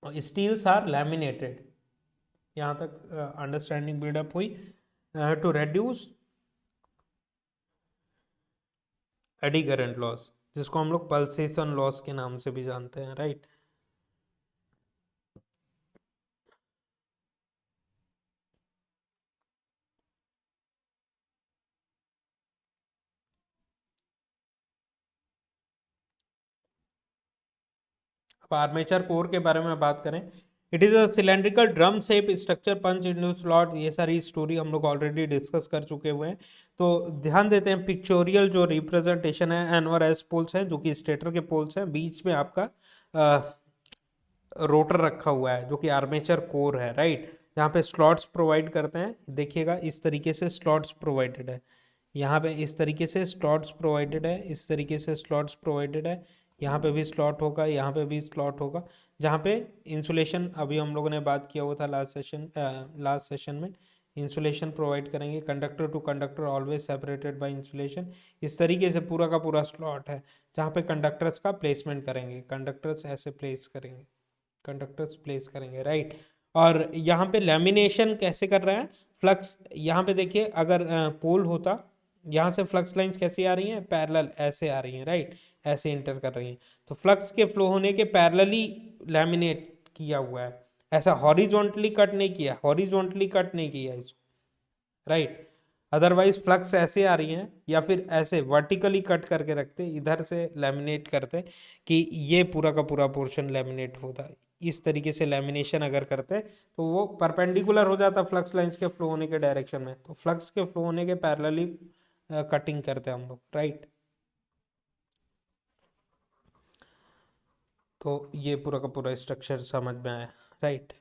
Steels are laminated, यहाँ तक अंडरस्टैंडिंग बिल्डअप हुई, to reduce eddy current loss, जिसको हम लोग पल्सेशन लॉस के नाम से भी जानते हैं, राइट। अब आर्मेचर कोर के बारे में बात करें, it is a cylindrical drum shape structure punch into slot, ये सारी स्टोरी हम लोग ऑलरेडी डिस्कस कर चुके हुए हैं। तो ध्यान देते हैं पिक्चोरियल जो रिप्रेजेंटेशन है, एन और एस पोल्स हैं जो कि स्टेटर के पोल्स हैं, बीच में आपका रोटर रखा हुआ है जो कि आर्मेचर कोर है, राइट, जहाँ पे स्लॉट्स प्रोवाइड करते हैं। देखिएगा इस तरीके से स्लॉट्स प्रोवाइडेड है, यहाँ पे इस तरीके से स्लॉट्स प्रोवाइडेड है, इस तरीके से स्लॉट्स प्रोवाइडेड है, यहाँ पे भी स्लॉट होगा, यहाँ पे भी स्लॉट होगा, जहाँ पे इंसुलेशन अभी हम लोगों ने बात किया हुआ था लास्ट सेशन में, इंसुलेशन प्रोवाइड करेंगे, conductor to conductor always separated by insulation. इस तरीके से पूरा का पूरा स्लॉट है जहाँ पे कंडक्टर्स का प्लेसमेंट करेंगे, कंडक्टर्स ऐसे प्लेस करेंगे, कंडक्टर्स प्लेस करेंगे, राइट। और यहाँ पे लैमिनेशन कैसे कर रहे हैं, फ्लक्स यहाँ पे देखिए, अगर पोल होता यहाँ से फ्लक्स लाइंस कैसी आ रही हैं, पैरेलल ऐसे आ रही हैं, राइट, ऐसे इंटर कर रही हैं। तो फ्लक्स के फ्लो होने के पैरेलली लैमिनेट किया हुआ है, ऐसा हॉरिजॉन्टली कट नहीं किया, हॉरिजॉन्टली कट नहीं किया इसको, राइट। अदरवाइज फ्लक्स ऐसे आ रही हैं या फिर ऐसे वर्टिकली कट करके रखते, इधर से लैमिनेट करते कि ये पूरा का पूरा पोर्शन लैमिनेट होता है। इस तरीके से लैमिनेशन अगर करते तो वो परपेंडिकुलर हो जाता फ्लक्स लाइंस के फ्लो होने के डायरेक्शन में। तो फ्लक्स के फ्लो होने के पैरेलली कटिंग करते हैं हम लोग, राइट। तो ये पूरा का पूरा स्ट्रक्चर समझ में आया, राइट।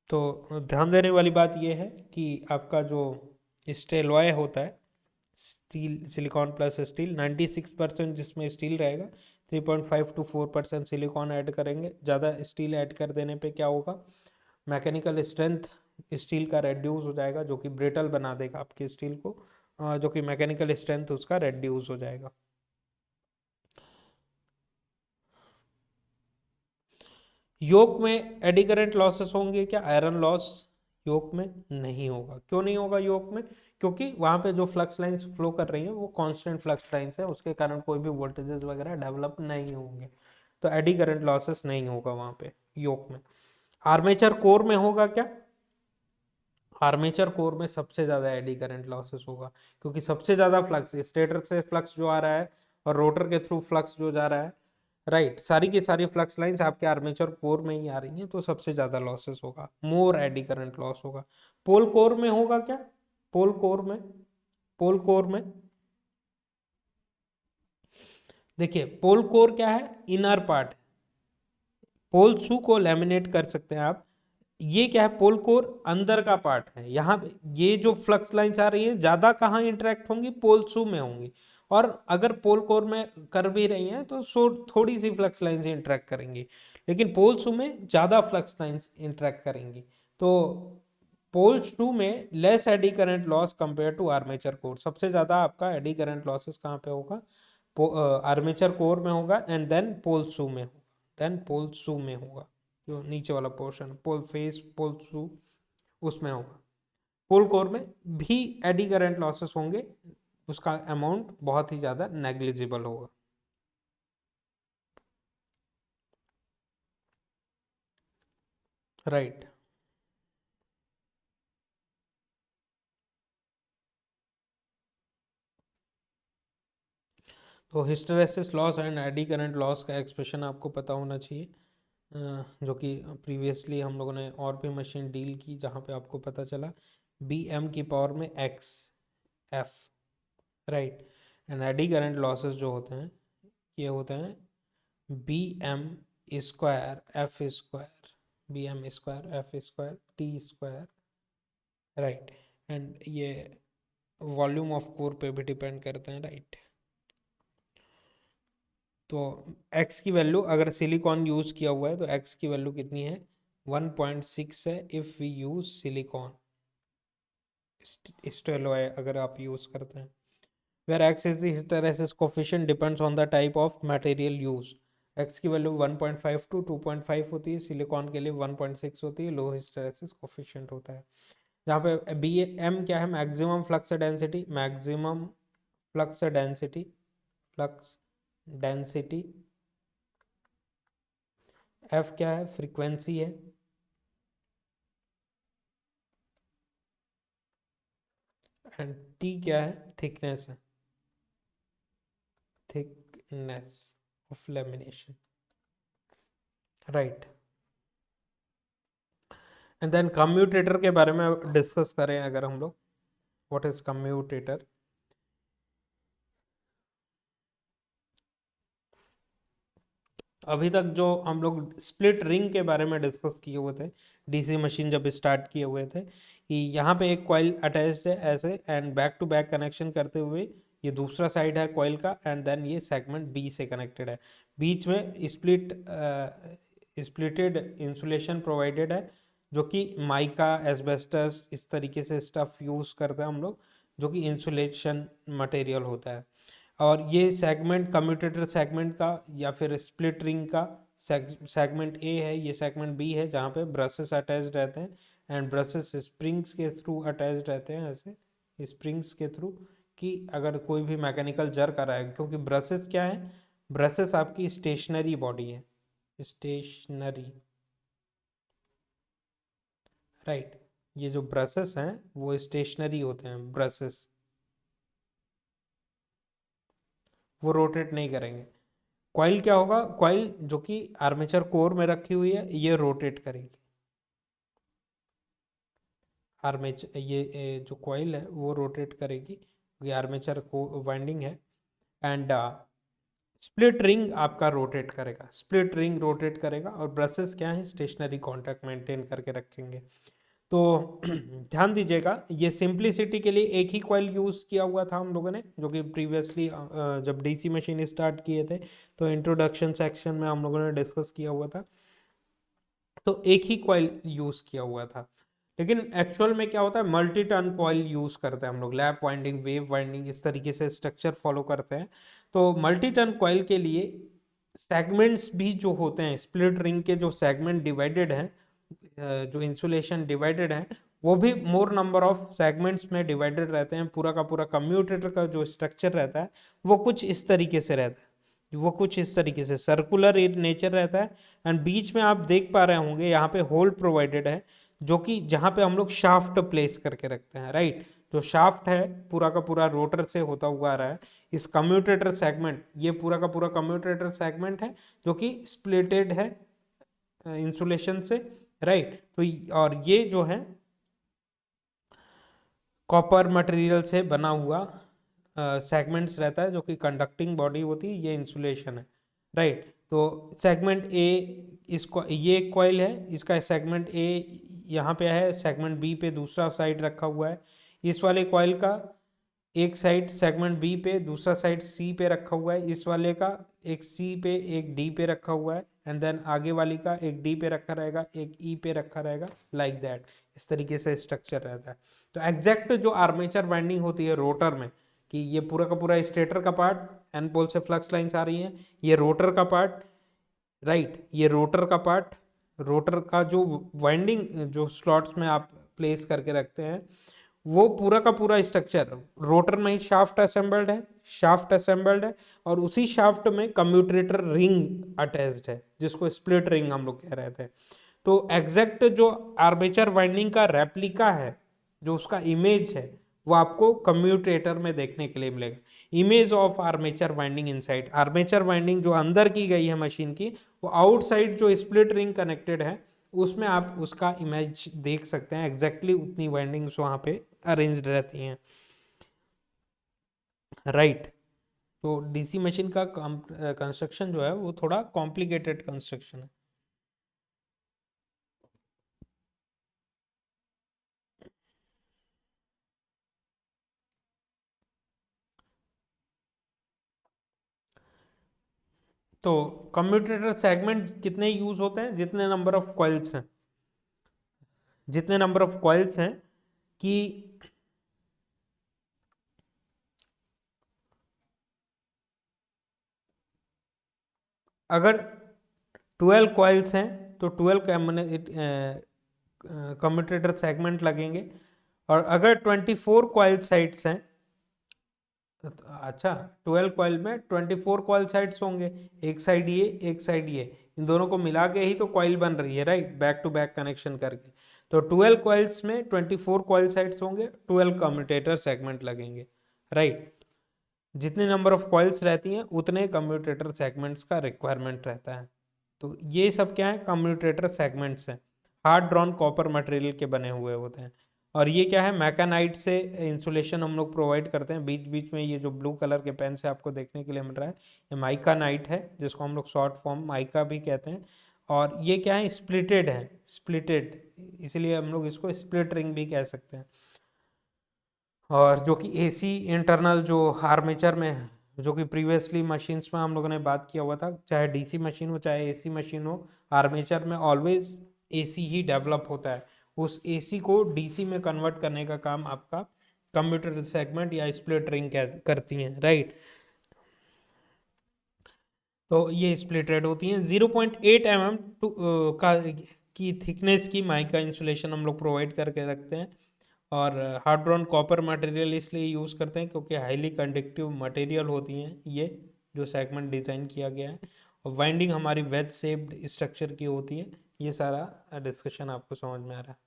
तो ध्यान देने वाली बात यह है कि आपका जो स्टेलॉय होता है, स्टील सिलिकॉन प्लस स्टील, 96% जिसमें स्टील रहेगा, 3.5 to 4% सिलिकॉन ऐड करेंगे। ज़्यादा स्टील ऐड कर देने पे क्या होगा, मैकेनिकल स्ट्रेंथ स्टील का रेड्यूस हो जाएगा, जो कि ब्रिटल बना देगा आपके स्टील को, जो कि मैकेनिकल स्ट्रेंथ उसका रेड्यूस हो जाएगा। योक में एडी करंट लॉसेस होंगे क्या, आयरन लॉस योक में नहीं होगा। क्यों नहीं होगा योक में, क्योंकि वहां पे जो फ्लक्स लाइंस फ्लो कर रही हैं वो कांस्टेंट फ्लक्स लाइंस है, उसके कारण कोई भी वोल्टेजेस वगैरह डेवलप नहीं होंगे, तो एडी करंट लॉसेस नहीं होगा वहां पे योक में। आर्मेचर कोर में होगा क्या, आर्मेचर कोर में सबसे ज्यादा एडी करंट लॉसेस होगा, क्योंकि सबसे ज्यादा फ्लक्स स्टेटर से फ्लक्स जो आ रहा है और रोटर के थ्रू फ्लक्स जो जा रहा है, राइट, सारी की सारी फ्लक्स लाइंस आपके आर्मेचर कोर में ही आ रही हैं, तो सबसे ज्यादा लॉसेस होगा, मोर एडी करंट लॉस होगा। पोल कोर में होगा क्या, पोल कोर में, पोल कोर में देखिए, पोल कोर क्या है, इनर पार्ट, पोल शू को लैमिनेट कर सकते हैं आप। ये क्या है, पोल कोर अंदर का पार्ट है, यहाँ पे ये जो फ्लक्स लाइंस आ रही है ज्यादा कहाँ इंटरेक्ट होंगी, पोल शू में होंगी। और अगर पोल कोर में कर भी रही हैं तो थोड़ी सी फ्लक्स लाइंस इंटरेक्ट करेंगी, लेकिन पोल शू में ज्यादा फ्लक्स लाइंस इंटरेक्ट करेंगी। तो पोल शू में less eddy current loss compare to armature core, सबसे ज्यादा आपका एडी करंट लॉसेस कहाँ पे होगा, आर्मेचर कोर में होगा, एंड देन पोल शू में होगा, देन पोल शू में होगा, जो नीचे वाला पोर्शन पोल फेस पोल शू उसमें होगा। पोल कोर में भी एडी करंट लॉसेस होंगे, उसका अमाउंट बहुत ही ज्यादा नेग्लिजिबल होगा, राइट। तो hysteresis loss and eddy current loss का एक्सप्रेशन आपको पता होना चाहिए, जो कि प्रीवियसली हम लोगों ने और भी मशीन डील की जहाँ पे आपको पता चला बी एम की पावर में X F, right. And eddy current losses जो होते हैं ये होते हैं B M square F square, B M square F square T square, right. And ये वॉल्यूम ऑफ कोर पे भी डिपेंड करते हैं, राइट। तो x की वैल्यू अगर सिलिकॉन यूज किया हुआ है तो x की वैल्यू कितनी है, 1.6 है if we use silicon Stalloy अगर आप यूज करते हैं, where x is the hysteresis coefficient depends on the type of material use. x की वैल्यू 1.5 टू 2.5 होती है, सिलिकॉन के लिए 1.6 होती है, लो हिस्टेरेसिस कोफिशिएंट होता है। जहाँ पे बी एम क्या है, maximum flux density, maximum flux density, flux density. F क्या है, फ्रीक्वेंसी है, एंड टी क्या है, थिकनेस है, thickness of lamination, right. And then commutator के बारे में डिस्कस करें अगर हम लोग, व्हाट इज कम्यूटेटर। अभी तक जो हम लोग स्प्लिट रिंग के बारे में डिस्कस किए हुए थे, डीसी मशीन जब स्टार्ट किए हुए थे, कि यहाँ पे एक कॉइल अटैच्ड है ऐसे, and back to back connection करते हुए ये दूसरा साइड है कॉइल का, एंड देन ये सेगमेंट बी से कनेक्टेड है, बीच में स्प्लिटेड इंसुलेशन प्रोवाइडेड है, जो कि माइका एस्बेस्टस इस तरीके से स्टफ यूज करते हैं हम लोग, जो कि इंसुलेशन मटेरियल होता है। और ये सेगमेंट कम्यूटेटर सेगमेंट का या फिर स्प्लिट रिंग का सेगमेंट ए है, ये सेगमेंट बी है जहाँ पे ब्रशेस अटैच रहते हैं एंड ब्रशेस स्प्रिंग्स के थ्रू अटैच रहते हैं, ऐसे स्प्रिंग्स के थ्रू, कि अगर कोई भी मैकेनिकल जर्क आ रहा है, क्योंकि ब्रशेस क्या है, ब्रशेस आपकी स्टेशनरी बॉडी है, स्टेशनरी, राइट। ये जो ब्रशेस हैं वो स्टेशनरी होते हैं, ब्रशेस वो रोटेट नहीं करेंगे। कॉइल क्या होगा, कॉइल जो कि आर्मेचर कोर में रखी हुई है ये रोटेट करेगी, आर्मेचर ये जो कॉइल है वो रोटेट करेगी, ये आर्मेचर को वाइंडिंग है। एंड स्प्लिट रिंग आपका रोटेट करेगा, स्प्लिट रिंग रोटेट करेगा, और ब्रशेस क्या है, स्टेशनरी कांटेक्ट मेंटेन करके रखेंगे। तो ध्यान दीजिएगा, ये सिंप्लिसिटी के लिए एक ही कॉइल यूज़ किया हुआ था हम लोगों ने, जो कि प्रीवियसली जब डीसी मशीन स्टार्ट किए थे तो इंट्रोडक्शन सेक्शन में हम लोगों ने डिस्कस किया हुआ था, तो एक ही कॉइल यूज़ किया हुआ था। लेकिन एक्चुअल में क्या होता है, मल्टी टर्न कॉइल यूज़ करते हैं हम लोग, लैप वाइंडिंग, वेव वाइंडिंग, इस तरीके से स्ट्रक्चर फॉलो करते हैं। तो मल्टी टर्न कॉइल के लिए सेगमेंट्स भी जो होते हैं, स्प्लिट रिंग के जो सेगमेंट डिवाइडेड हैं, जो इंसुलेशन डिवाइडेड है, वो भी मोर नंबर ऑफ सेगमेंट्स में डिवाइडेड रहते हैं। पूरा का पूरा कम्यूटेटर का जो स्ट्रक्चर रहता है वो कुछ इस तरीके से रहता है, वो कुछ इस तरीके से सर्कुलर इन नेचर रहता है। एंड बीच में आप देख पा रहे होंगे यहाँ पे होल प्रोवाइडेड है, जो कि जहाँ पे हम लोग शाफ्ट प्लेस करके रखते हैं, राइट। जो शाफ्ट है पूरा का पूरा रोटर से होता हुआ आ रहा है, इस कम्यूटेटर सेगमेंट, ये पूरा का पूरा कम्यूटेटर सेगमेंट है जो कि स्प्लिटेड है इंसुलेशन से, राइट। तो और ये जो है कॉपर मटेरियल से बना हुआ सेगमेंट्स रहता है, जो कि कंडक्टिंग बॉडी होती है, ये इंसुलेशन है, राइट। तो सेगमेंट ए, इसको ये एक कॉइल है, इसका सेगमेंट ए यहाँ पे है, सेगमेंट बी पे दूसरा साइड रखा हुआ है। इस वाले कॉइल का एक साइड सेगमेंट बी पे, दूसरा साइड सी पे रखा हुआ है, इस वाले का एक सी पे एक डी पे रखा हुआ है, एंड देन आगे वाली का एक डी पे रखा रहेगा, एक ई पे रखा रहेगा, लाइक दैट, इस तरीके से स्ट्रक्चर रहता है। तो एग्जैक्ट जो आर्मेचर वाइंडिंग होती है रोटर में, कि ये पूरा का पूरा स्टेटर का पार्ट, एन पोल से फ्लक्स लाइन्स आ रही हैं, ये रोटर का पार्ट, राइट, ये रोटर का पार्ट, रोटर का जो वाइंडिंग जो स्लॉट्स में आप प्लेस करके रखते हैं, वो पूरा का पूरा स्ट्रक्चर रोटर में ही शाफ्ट असेंबल्ड है, शाफ्ट असेंबल्ड है, और उसी शाफ्ट में कम्यूटेटर रिंग अटैच्ड है, जिसको स्प्लिट रिंग हम लोग कह रहे थे। तो एग्जैक्ट जो आर्मेचर वाइंडिंग का रेप्लिका है, जो उसका इमेज है, वो आपको कम्यूटेटर में देखने के लिए मिलेगा। Image of armature winding inside, armature winding जो अंदर की गई है मशीन की, वो आउटसाइड जो स्प्लिट रिंग कनेक्टेड है उसमें आप उसका इमेज देख सकते हैं, एग्जैक्टली उतनी वाइंडिंग्स वहाँ पे अरेंज्ड रहती हैं, राइट। तो डीसी मशीन का कंस्ट्रक्शन जो है वो थोड़ा कॉम्प्लिकेटेड कंस्ट्रक्शन है। तो कम्यूटेटर सेगमेंट कितने यूज होते हैं, जितने नंबर ऑफ कॉइल्स हैं, जितने नंबर ऑफ कॉइल्स हैं, कि अगर 12 कॉइल्स हैं तो 12 कम्यूटेटर सेगमेंट लगेंगे, और अगर 24 कॉइल साइड्स हैं, अच्छा 12 कॉइल में 24 कॉइल साइड्स होंगे, एक साइड ये एक साइड ये, इन दोनों को मिला के ही तो कॉइल बन रही है, right, back to back connection करके। तो 12 कॉइल्स में 24 कॉइल साइड्स होंगे, 12 कम्यूटेटर सेगमेंट लगेंगे, राइट। जितने नंबर ऑफ कॉइल्स रहती हैं उतने कम्यूटेटर सेगमेंट्स का रिक्वायरमेंट रहता है। तो ये सब क्या है, कम्यूटेटर सेगमेंट्स हैं, हार्ड ड्रॉन कॉपर मटेरियल के बने हुए होते हैं। और ये क्या है, मैकेनाइट से इंसुलेशन हम लोग प्रोवाइड करते हैं। बीच बीच में ये जो ब्लू कलर के पेन से आपको देखने के लिए मिल रहा है, ये माइका नाइट है, जिसको हम लोग शॉर्ट फॉर्म माइका भी कहते हैं। और ये क्या है, स्प्लिटेड है, स्प्लिटेड, इसलिए हम लोग इसको स्प्लिट रिंग भी कह सकते हैं। और जो कि एसी इंटरनल जो आर्मेचर में, जो कि प्रीवियसली मशीन्स में हम लोगों ने बात किया हुआ था, चाहे डीसी मशीन हो चाहे एसी मशीन हो, आर्मेचर में ऑलवेज एसी ही डेवलप होता है। उस एसी को डीसी में कन्वर्ट करने का काम आपका कंप्यूटर सेगमेंट या स्प्लिट रिंग करती हैं, राइट। तो ये स्प्लिटेड होती हैं। 0.8 mm का की थिकनेस की माइका इंसुलेशन हम लोग प्रोवाइड करके रखते हैं। और हार्ड ड्रॉन कॉपर मटेरियल इसलिए यूज़ करते हैं क्योंकि हाईली कंडक्टिव मटेरियल होती हैं ये, जो सेगमेंट डिज़ाइन किया गया है। और वाइंडिंग हमारी वेज शेप्ड स्ट्रक्चर की होती है। ये सारा डिस्कशन आपको समझ में आ रहा है।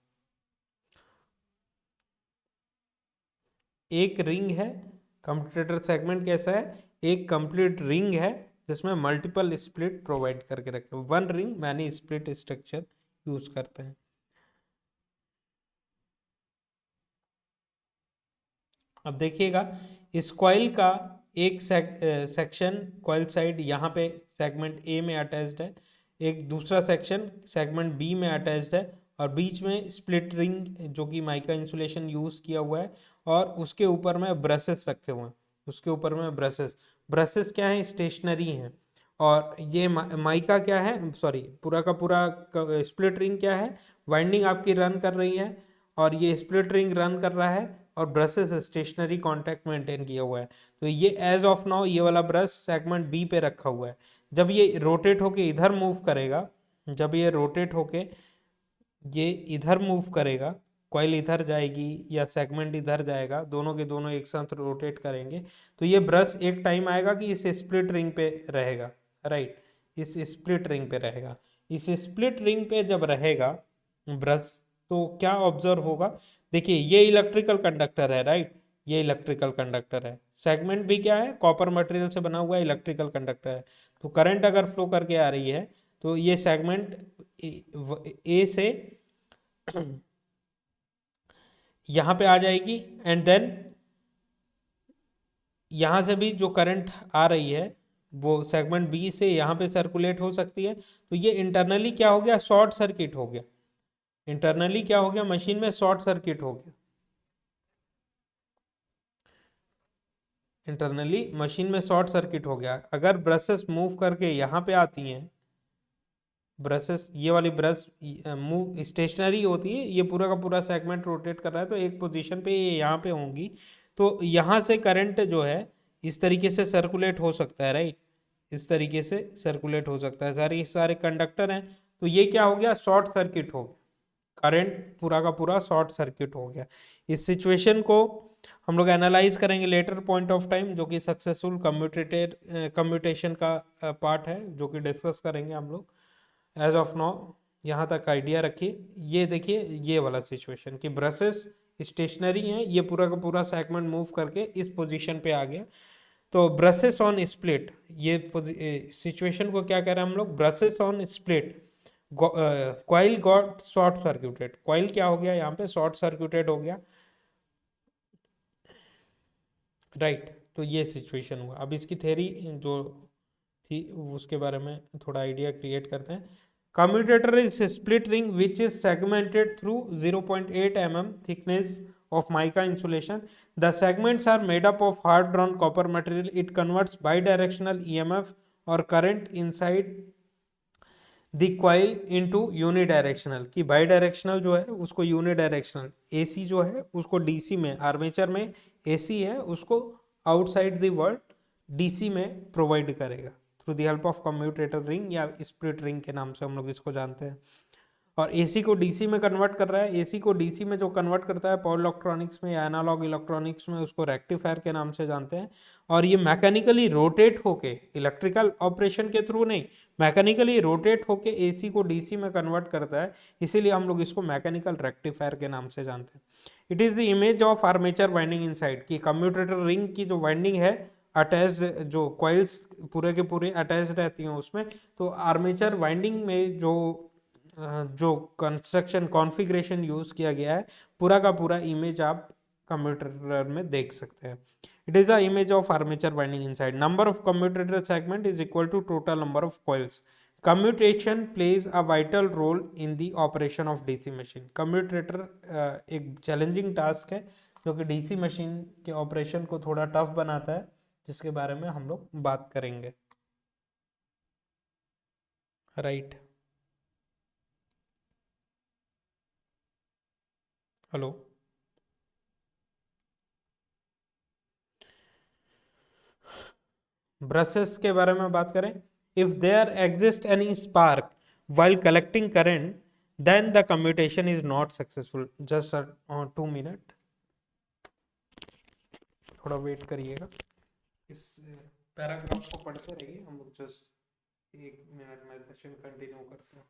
एक रिंग है, कम्यूटेटर सेगमेंट कैसा है, एक कंप्लीट रिंग है जिसमें मल्टीपल स्प्लिट प्रोवाइड करके रखते हैं। One ring many split structure use करते हैं। अब देखिएगा, इस कॉइल का एक सेक्शन कॉइल साइड यहाँ पे सेगमेंट ए में अटैच्ड है, एक दूसरा सेक्शन सेगमेंट बी में अटैच्ड है, और बीच में स्प्लिट रिंग जो कि माइका इंसुलेशन यूज़ किया हुआ है, और उसके ऊपर में ब्रशेस रखे हुए हैं। उसके ऊपर में ब्रशेस ब्रशेस क्या हैं, स्टेशनरी हैं। और ये माइका क्या है, सॉरी, पूरा का पूरा स्प्लिट रिंग क्या है, वाइंडिंग आपकी रन कर रही है, और ये स्प्लिट रिंग रन कर रहा है, और ब्रशेस स्टेशनरी कांटेक्ट मेंटेन किया हुआ है। तो ये एज ऑफ नाउ ये वाला ब्रश सेगमेंट बी पे रखा हुआ है। जब ये रोटेट होके इधर मूव करेगा, जब ये रोटेट होके ये इधर मूव करेगा, कॉइल इधर जाएगी या सेगमेंट इधर जाएगा, दोनों के दोनों एक साथ रोटेट करेंगे, तो ये ब्रश एक टाइम आएगा कि इस स्प्लिट रिंग पे रहेगा। राइट, इस स्प्लिट रिंग पे रहेगा। इस स्प्लिट रिंग पे जब रहेगा ब्रश, तो क्या ऑब्जर्व होगा, देखिए ये इलेक्ट्रिकल कंडक्टर है। राइट, ये इलेक्ट्रिकल कंडक्टर है। सेगमेंट भी क्या है, कॉपर मटेरियल से बना हुआ इलेक्ट्रिकल कंडक्टर है। तो करंट अगर फ्लो करके आ रही है, तो ये सेगमेंट ए से यहाँ पे आ जाएगी, एंड देन यहाँ से भी जो करंट आ रही है वो सेगमेंट बी से यहाँ पे सर्कुलेट हो सकती है। तो ये इंटरनली क्या हो गया, शॉर्ट सर्किट हो गया। इंटरनली क्या हो गया, मशीन में शॉर्ट सर्किट हो गया। इंटरनली मशीन में शॉर्ट सर्किट हो गया। अगर ब्रशेस मूव करके यहाँ पे आती हैं, ब्रशेस ये वाली ब्रश मूव स्टेशनरी होती है, ये पूरा का पूरा सेगमेंट रोटेट कर रहा है, तो एक पोजीशन पे ये यहाँ पे होंगी, तो यहाँ से करंट जो है इस तरीके से सर्कुलेट हो सकता है। राइट, इस तरीके से सर्कुलेट हो सकता है। सारे सारे कंडक्टर हैं, तो ये क्या हो गया, शॉर्ट सर्किट हो गया। करंट पूरा का पूरा शॉर्ट सर्किट हो गया। इस सिचुएशन को हम लोग एनालाइज करेंगे लेटर पॉइंट ऑफ टाइम, जो कि सक्सेसफुल कम्यूटेशन का पार्ट है, जो कि डिस्कस करेंगे हम लोग। एज ऑफ नाउ यहाँ तक आइडिया रखिए। ये देखिए, ये वाला सिचुएशन कि ब्रशेस स्टेशनरी हैं, ये पूरा का पूरा सेगमेंट मूव करके इस पोजीशन पे आ गया। तो ब्रशेस ऑन स्प्लिट, ये सिचुएशन को क्या कह रहे हैं हम लोग, brushes on split, coil got short circuited. Coil क्या हो गया, यहाँ पे शॉर्ट सर्क्यूटेड हो गया। राइट, तो ये सिचुएशन हुआ। अब इसकी थ्योरी जो थी उसके बारे में थोड़ा आइडिया क्रिएट करते हैं। Commutator is split ring which is segmented through 0.8 mm thickness of mica insulation. The segments are made up of hard drawn copper material. It converts bidirectional EMF or current inside the coil into unidirectional, कि by directional जो है उसको unidirectional, AC जो है उसको DC में, armature में AC है उसको आउटसाइड द वर्ल्ड डीसी में प्रोवाइड करेगा through the help of commutator ring या स्प्लिट रिंग के नाम से हम लोग इसको जानते हैं। और एसी को डीसी में कन्वर्ट कर रहा है। एसी को डीसी में जो कन्वर्ट करता है पावर इलेक्ट्रॉनिक्स में या एनालॉग इलेक्ट्रॉनिक्स में, उसको रेक्टिफायर के नाम से जानते हैं। और ये मैकेनिकली रोटेट होके, इलेक्ट्रिकल ऑपरेशन के थ्रू नहीं, मैकेनिकली रोटेट होके एसी को डीसी में कन्वर्ट करता है, इसीलिए हम लोग इसको मैकेनिकल रेक्टिफायर के नाम से जानते हैं। It is the image of armature winding inside, की कम्यूटेटर रिंग की जो वाइंडिंग है अटैच्ड, जो कॉइल्स पूरे के पूरे अटैच्ड रहती हैं उसमें, तो आर्मेचर वाइंडिंग में जो कंस्ट्रक्शन कॉन्फ़िगरेशन यूज़ किया गया है, पूरा का पूरा इमेज आप कम्यूटेटर में देख सकते हैं। It is a image of armature winding inside. Number of commutator segment is equal to total number of coils. Commutation plays a vital role in the operation of DC machine. Commutator एक challenging task है जो कि DC machine के operation को थोड़ा tough बनाता है, जिसके बारे में हम लोग बात करेंगे। Right, hello. ब्रशेस के बारे में बात करें, if there exists any spark while collecting current, then the commutation is not successful. Just 2 minute थोड़ा वेट करिएगा, इस पैराग्राफ को पढ़ते रहिए, हम लोग जस्ट 1 मिनट में सेशन कंटिन्यू करते हैं।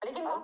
लेकिन वो